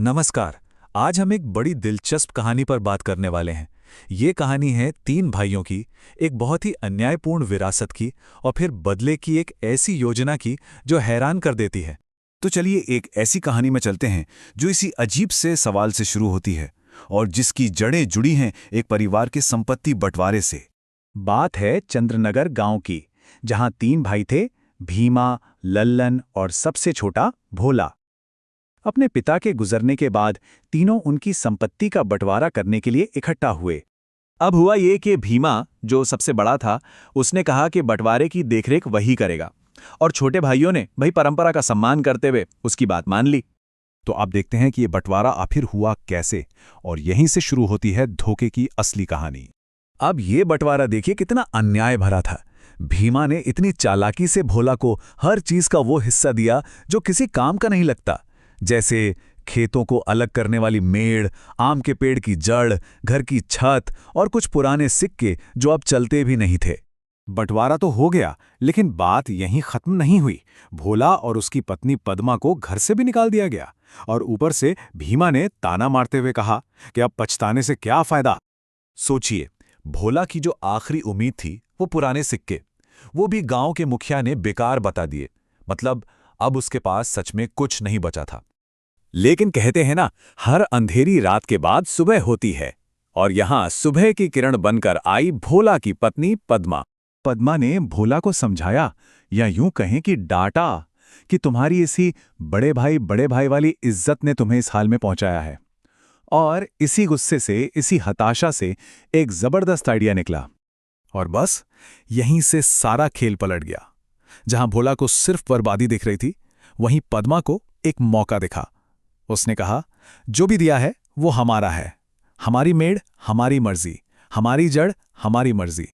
नमस्कार। आज हम एक बड़ी दिलचस्प कहानी पर बात करने वाले हैं। ये कहानी है तीन भाइयों की, एक बहुत ही अन्यायपूर्ण विरासत की और फिर बदले की एक ऐसी योजना की जो हैरान कर देती है। तो चलिए एक ऐसी कहानी में चलते हैं जो इसी अजीब से सवाल से शुरू होती है और जिसकी जड़ें जुड़ी हैं एक परिवार के संपत्ति बंटवारे से। बात है चंद्रनगर गांव की, जहां तीन भाई थे, भीमा, लल्लन और सबसे छोटा भोला। अपने पिता के गुजरने के बाद तीनों उनकी संपत्ति का बंटवारा करने के लिए इकट्ठा हुए। अब हुआ ये कि भीमा, जो सबसे बड़ा था, उसने कहा कि बंटवारे की देखरेख वही करेगा और छोटे भाइयों ने भाई परंपरा का सम्मान करते हुए उसकी बात मान ली। तो अब देखते हैं कि ये बंटवारा आखिर हुआ कैसे, और यहीं से शुरू होती है धोखे की असली कहानी। अब ये बंटवारा देखिए कितना अन्याय भरा था। भीमा ने इतनी चालाकी से भोला को हर चीज का वो हिस्सा दिया जो किसी काम का नहीं लगता, जैसे खेतों को अलग करने वाली मेड़, आम के पेड़ की जड़, घर की छत और कुछ पुराने सिक्के जो अब चलते भी नहीं थे। बंटवारा तो हो गया, लेकिन बात यहीं खत्म नहीं हुई। भोला और उसकी पत्नी पद्मा को घर से भी निकाल दिया गया और ऊपर से भीमा ने ताना मारते हुए कहा कि अब पछताने से क्या फायदा। सोचिए, भोला की जो आखिरी उम्मीद थी वो पुराने सिक्के, वो भी गांव के मुखिया ने बेकार बता दिए। मतलब अब उसके पास सच में कुछ नहीं बचा था। लेकिन कहते हैं ना, हर अंधेरी रात के बाद सुबह होती है, और यहां सुबह की किरण बनकर आई भोला की पत्नी पद्मा। पद्मा ने भोला को समझाया, या यूं कहें कि डांटा, कि तुम्हारी इसी बड़े भाई वाली इज्जत ने तुम्हें इस हाल में पहुंचाया है। और इसी गुस्से से, इसी हताशा से एक जबरदस्त आइडिया निकला। और बस यहीं से सारा खेल पलट गया। जहां भोला को सिर्फ बर्बादी दिख रही थी, वहीं पद्मा को एक मौका दिखा। उसने कहा, जो भी दिया है वो हमारा है, हमारी मेड़ हमारी मर्जी, हमारी जड़ हमारी मर्जी।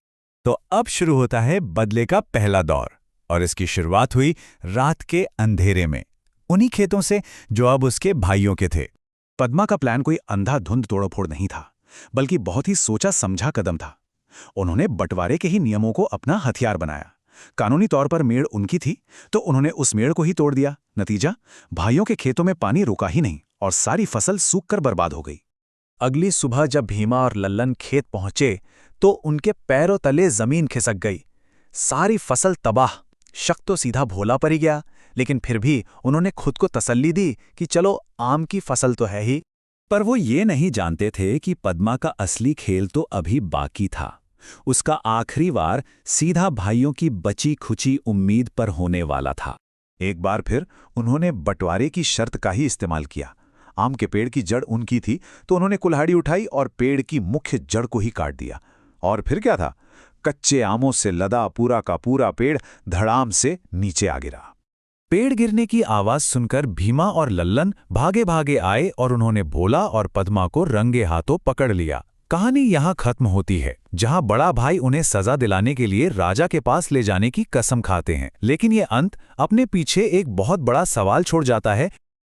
तो अब शुरू होता है बदले का पहला दौर, और इसकी शुरुआत हुई रात के अंधेरे में, उन्हीं खेतों से जो अब उसके भाइयों के थे। पद्मा का प्लान कोई अंधाधुंध तोड़फोड़ नहीं था, बल्कि बहुत ही सोचा समझा कदम था। उन्होंने बंटवारे के ही नियमों को अपना हथियार बनाया। कानूनी तौर पर मेड़ उनकी थी, तो उन्होंने उस मेड़ को ही तोड़ दिया। नतीजा, भाइयों के खेतों में पानी रुका ही नहीं और सारी फसल सूखकर बर्बाद हो गई। अगली सुबह जब भीमा और लल्लन खेत पहुंचे तो उनके पैरों तले जमीन खिसक गई। सारी फसल तबाह। शक तो सीधा भोला पर ही गया, लेकिन फिर भी उन्होंने खुद को तसल्ली दी कि चलो, आम की फसल तो है ही। पर वो ये नहीं जानते थे कि पद्मा का असली खेल तो अभी बाकी था। उसका आखिरी वार सीधा भाइयों की बची खुची उम्मीद पर होने वाला था। एक बार फिर उन्होंने बंटवारे की शर्त का ही इस्तेमाल किया। आम के पेड़ की जड़ उनकी थी, तो उन्होंने कुल्हाड़ी उठाई और पेड़ की मुख्य जड़ को ही काट दिया। और फिर क्या था, कच्चे आमों से लदा पूरा का पूरा पेड़ धड़ाम से नीचे आ गिरा। पेड़ गिरने की आवाज सुनकर भीमा और लल्लन भागे भागे आए और उन्होंने भोला और पद्मा को रंगे हाथों पकड़ लिया। कहानी यहाँ खत्म होती है, जहाँ बड़ा भाई उन्हें सजा दिलाने के लिए राजा के पास ले जाने की कसम खाते हैं। लेकिन ये अंत अपने पीछे एक बहुत बड़ा सवाल छोड़ जाता है।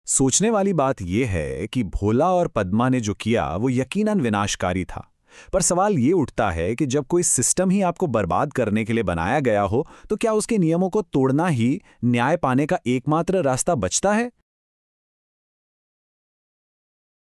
सोचने वाली बात यह है कि भोला और पद्मा ने जो किया वो यकीनन विनाशकारी था। पर सवाल ये उठता है कि जब कोई सिस्टम ही आपको बर्बाद करने के लिए बनाया गया हो, तो क्या उसके नियमों को तोड़ना ही न्याय पाने का एकमात्र रास्ता बचता है?